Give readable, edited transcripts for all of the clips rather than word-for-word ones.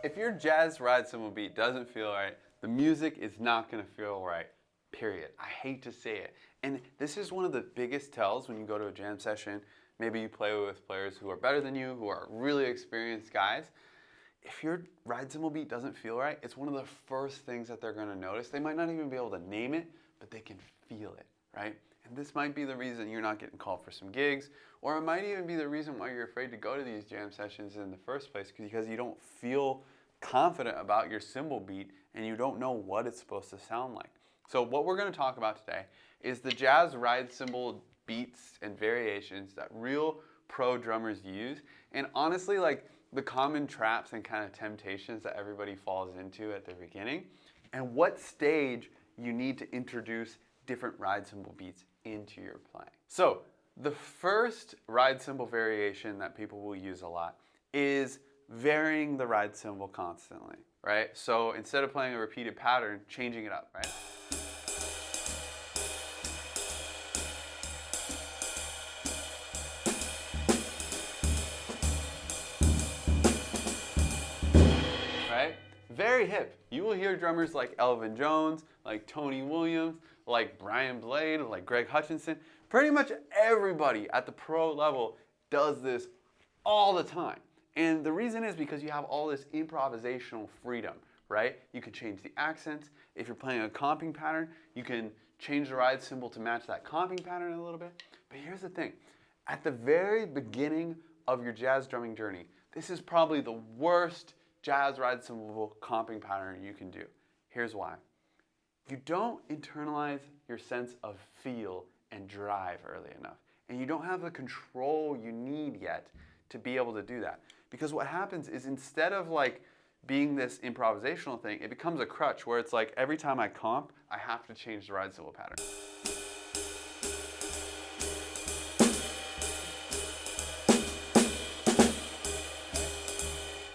If your jazz ride cymbal beat doesn't feel right, the music is not going to feel right, period. I hate to say it. And this is one of the biggest tells when you go to a jam session. Maybe you play with players who are better than you, who are really experienced guys. If your ride cymbal beat doesn't feel right, it's one of the first things that they're going to notice. They might not even be able to name it, but they can feel it, right? And this might be the reason you're not getting called for some gigs, or it might even be the reason why you're afraid to go to these jam sessions in the first place, because you don't feel confident about your cymbal beat and you don't know what it's supposed to sound like. So what we're going to talk about today is the jazz ride cymbal beats and variations that real pro drummers use, and honestly, like the common traps and kind of temptations that everybody falls into at the beginning, and what stage you need to introduce different ride cymbal beats into your playing. So the first ride cymbal variation that people will use a lot is varying the ride cymbal constantly, right? So instead of playing a repeated pattern, changing it up, right? Right? Very hip. You will hear drummers like Elvin Jones, like Tony Williams, like Brian Blade, like Greg Hutchinson. Pretty much everybody at the pro level does this all the time. And the reason is because you have all this improvisational freedom, right? You can change the accents. If you're playing a comping pattern, you can change the ride cymbal to match that comping pattern a little bit. But here's the thing. At the very beginning of your jazz drumming journey, this is probably the worst jazz ride cymbal comping pattern you can do. Here's why. You don't internalize your sense of feel and drive early enough. And you don't have the control you need yet to be able to do that. Because what happens is instead of like being this improvisational thing, it becomes a crutch where it's like every time I comp, I have to change the ride cymbal pattern.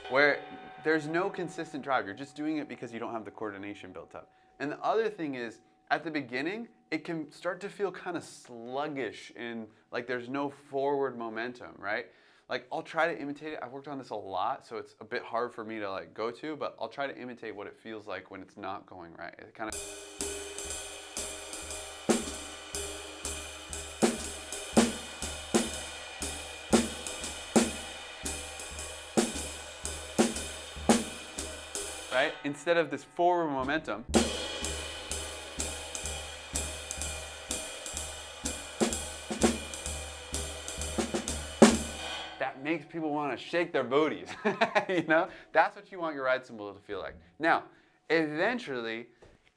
Where there's no consistent drive. You're just doing it because you don't have the coordination built up. And the other thing is, at the beginning, it can start to feel kind of sluggish and like there's no forward momentum, right? Like I'll try to imitate it. I've worked on this a lot, so it's a bit hard for me to like go to, but I'll try to imitate what it feels like when it's not going right. It kind of right? Instead of this forward momentum. That makes people want to shake their booties, you know? That's what you want your ride cymbal to feel like. Now, eventually,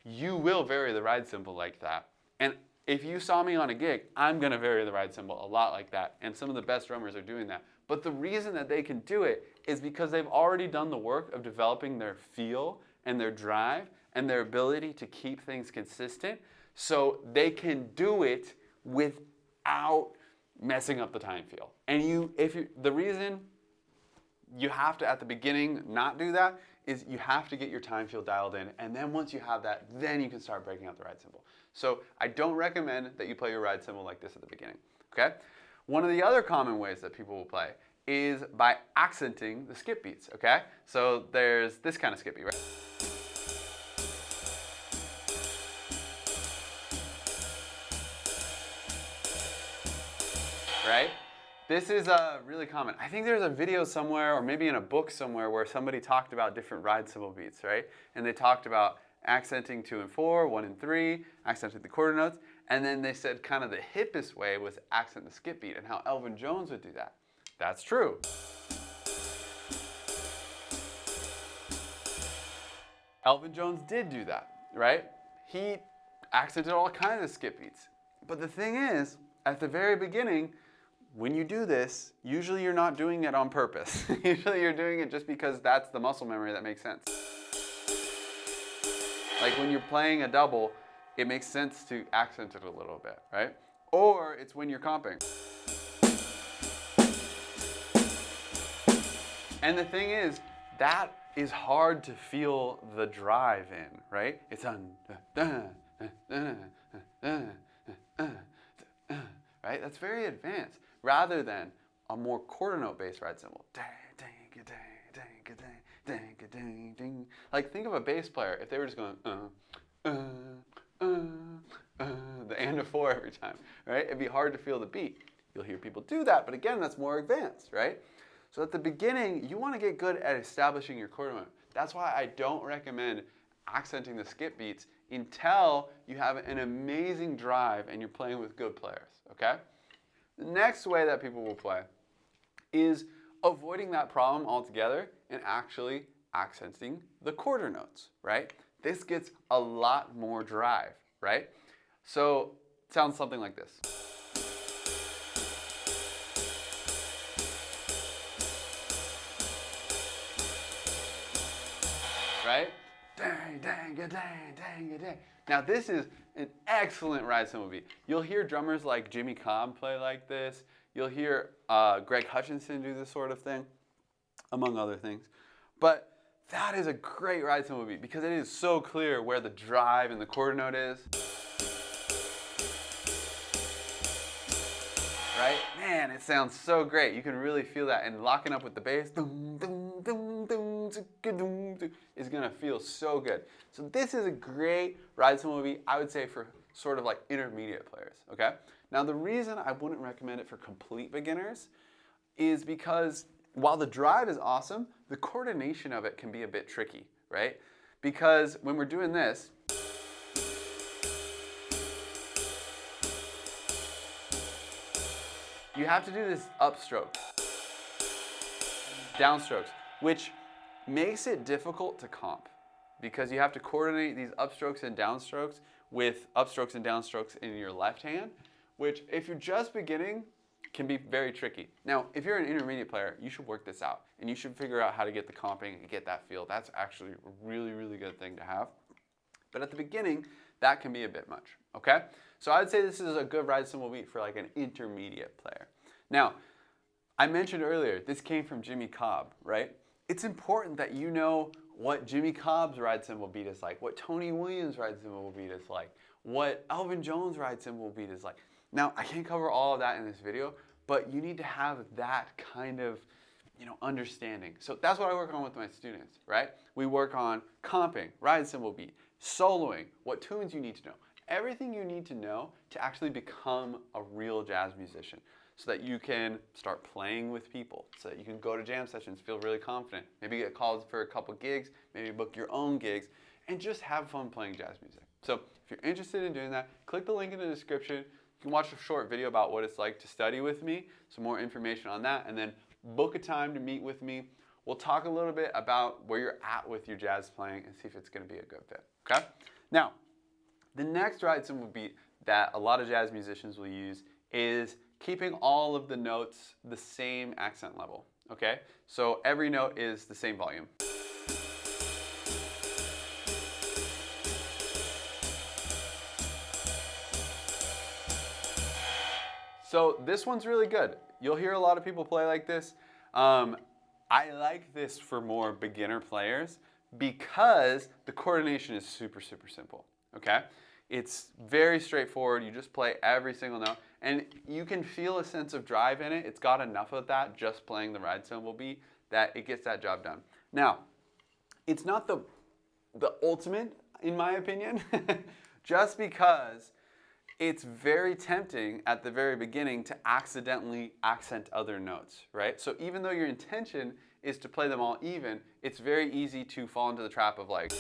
you will vary the ride cymbal like that. And if you saw me on a gig, I'm going to vary the ride cymbal a lot like that. And some of the best drummers are doing that. But the reason that they can do it is because they've already done the work of developing their feel and their drive and their ability to keep things consistent, so they can do it without messing up the time feel. And the reason you have to at the beginning not do that is you have to get your time feel dialed in, and then once you have that, then you can start breaking out the ride cymbal. So I don't recommend that you play your ride cymbal like this at the beginning, okay? One of the other common ways that people will play is by accenting the skip beats, okay? So there's this kind of skip beat, right? Right? This is really common. I think there's a video somewhere, or maybe in a book somewhere, where somebody talked about different ride cymbal beats, right? And they talked about accenting 2 and 4, 1 and 3, accenting the quarter notes, and then they said kind of the hippest way was accent the skip beat and how Elvin Jones would do that. That's true. Elvin Jones did do that, right? He accented all kinds of skip beats. But the thing is, at the very beginning, when you do this, usually you're not doing it on purpose. Usually you're doing it just because that's the muscle memory that makes sense. Like when you're playing a double, it makes sense to accent it a little bit, right? Or it's when you're comping. And the thing is, that is hard to feel the drive in, right? It's on, right? That's very advanced, rather than a more quarter note based ride cymbal. ding, ding, ding. Like think of a bass player if they were just going the and a 4 every time, right? It'd be hard to feel the beat. You'll hear people do that, but again, that's more advanced, right? So at the beginning, you want to get good at establishing your quarter note. That's why I don't recommend accenting the skip beats until you have an amazing drive and you're playing with good players, okay? The next way that people will play is avoiding that problem altogether and actually accenting the quarter notes, right? This gets a lot more drive, right? So it sounds something like this. Right? Dang, dang, dang, dang, dang. Now this is an excellent ride cymbal beat. You'll hear drummers like Jimmy Cobb play like this. You'll hear Greg Hutchinson do this sort of thing, among other things. But that is a great ride cymbal beat because it is so clear where the drive and the quarter note is. Right? Man, it sounds so great. You can really feel that, and locking up with the bass is gonna feel so good. So this is a great ride cymbal beat, I would say, for sort of like intermediate players, okay? Now the reason I wouldn't recommend it for complete beginners is because while the drive is awesome, the coordination of it can be a bit tricky, right? Because when we're doing this, you have to do this upstroke, downstrokes, which makes it difficult to comp because you have to coordinate these upstrokes and downstrokes with upstrokes and downstrokes in your left hand, which if you're just beginning, can be very tricky. Now, if you're an intermediate player, you should work this out and you should figure out how to get the comping and get that feel. That's actually a really, really good thing to have. But at the beginning, that can be a bit much, okay? So I would say this is a good ride cymbal beat for like an intermediate player. Now, I mentioned earlier, this came from Jimmy Cobb, right? It's important that you know what Jimmy Cobb's ride cymbal beat is like, what Tony Williams' ride cymbal beat is like, what Elvin Jones' ride cymbal beat is like. Now, I can't cover all of that in this video, but you need to have that kind of, understanding. So that's what I work on with my students, right? We work on comping, ride cymbal beat, soloing, what tunes you need to know. Everything you need to know to actually become a real jazz musician so that you can start playing with people, so that you can go to jam sessions, feel really confident, maybe get called for a couple gigs, maybe book your own gigs, and just have fun playing jazz music. So if you're interested in doing that, click the link in the description. You can watch a short video about what it's like to study with me, some more information on that, and then book a time to meet with me. We'll talk a little bit about where you're at with your jazz playing and see if it's going to be a good fit, okay? Now, the next ride cymbal beat that a lot of jazz musicians will use is keeping all of the notes the same accent level, okay? So every note is the same volume. So this one's really good. You'll hear a lot of people play like this. I like this for more beginner players because the coordination is super, super simple, okay? It's very straightforward. You just play every single note, and you can feel a sense of drive in it. It's got enough of that just playing the ride cymbal beat that it gets that job done. Now, it's not the ultimate, in my opinion, just because it's very tempting at the very beginning to accidentally accent other notes, right? So even though your intention is to play them all even, it's very easy to fall into the trap of like,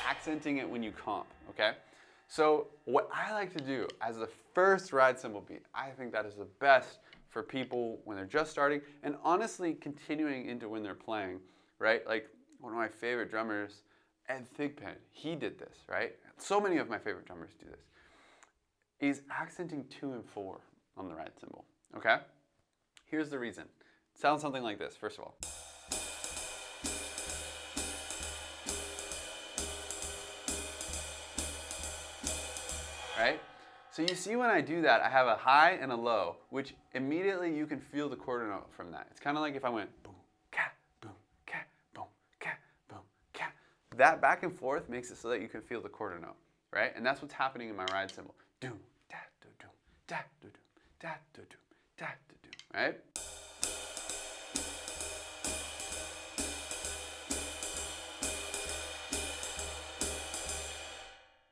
accenting it when you comp, okay? So what I like to do as the first ride cymbal beat, I think that is the best for people when they're just starting and honestly continuing into when they're playing, right? Like one of my favorite drummers, Ed Thigpen, he did this, right? So many of my favorite drummers do this. Is accenting 2 and 4 on the ride cymbal, okay? Here's the reason. It sounds something like this, first of all. Right? So you see when I do that, I have a high and a low, which immediately you can feel the quarter note from that. It's kind of like if I went boom, ka, boom, ka, boom, ka, boom, ka. That back and forth makes it so that you can feel the quarter note, right? And that's what's happening in my ride cymbal. Doom, da, do, doom, da, do, doom, da, do, doom, da, do, doom, right?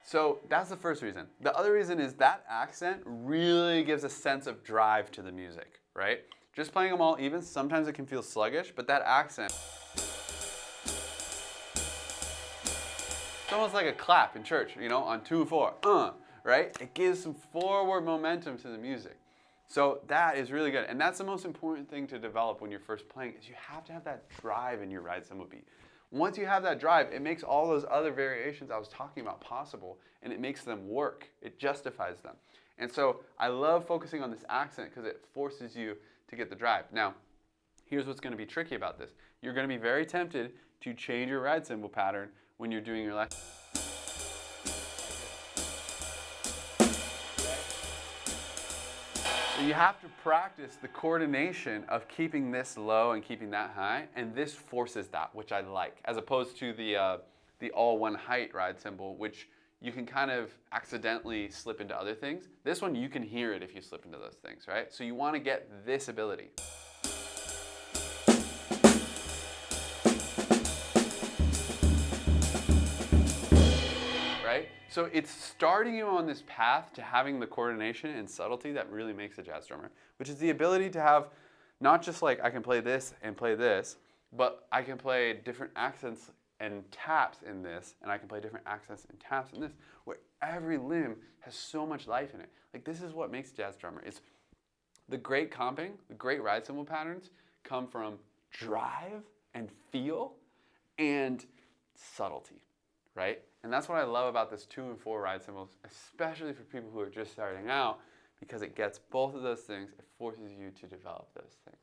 So that's the first reason. The other reason is that accent really gives a sense of drive to the music, right? Just playing them all even, sometimes it can feel sluggish, but that accent, it's almost like a clap in church, you know, on 2-4, right? It gives some forward momentum to the music. So that is really good. And that's the most important thing to develop when you're first playing, is you have to have that drive in your ride cymbal beat. Once you have that drive, it makes all those other variations I was talking about possible, and it makes them work. It justifies them. And so I love focusing on this accent because it forces you to get the drive. Now, here's what's going to be tricky about this. You're going to be very tempted to change your ride cymbal pattern when you're doing your lesson. So you have to practice the coordination of keeping this low and keeping that high, and this forces that, which I like, as opposed to the all one height ride cymbal, which you can kind of accidentally slip into other things. This one, you can hear it if you slip into those things, right? So you want to get this ability. Right? So it's starting you on this path to having the coordination and subtlety that really makes a jazz drummer, which is the ability to have not just like I can play this and play this, but I can play different accents and taps in this, and I can play different accents and taps in this, where every limb has so much life in it. Like, this is what makes a jazz drummer. It's the great comping, the great ride cymbal patterns come from drive and feel and subtlety, right? And that's what I love about this 2 and 4 ride cymbals, especially for people who are just starting out, because it gets both of those things. It forces you to develop those things.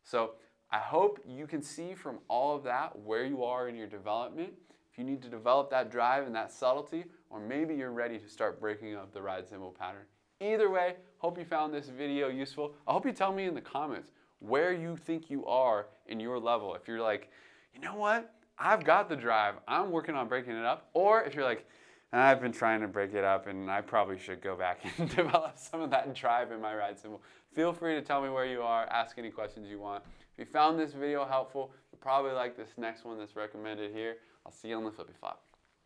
So I hope you can see from all of that where you are in your development. If you need to develop that drive and that subtlety, or maybe you're ready to start breaking up the ride cymbal pattern. Either way, hope you found this video useful. I hope you tell me in the comments where you think you are in your level. If you're like, you know what? I've got the drive. I'm working on breaking it up. Or if you're like, I've been trying to break it up and I probably should go back and develop some of that drive in my ride cymbal. Feel free to tell me where you are. Ask any questions you want. If you found this video helpful, you'll probably like this next one that's recommended here. I'll see you on the flippy flop.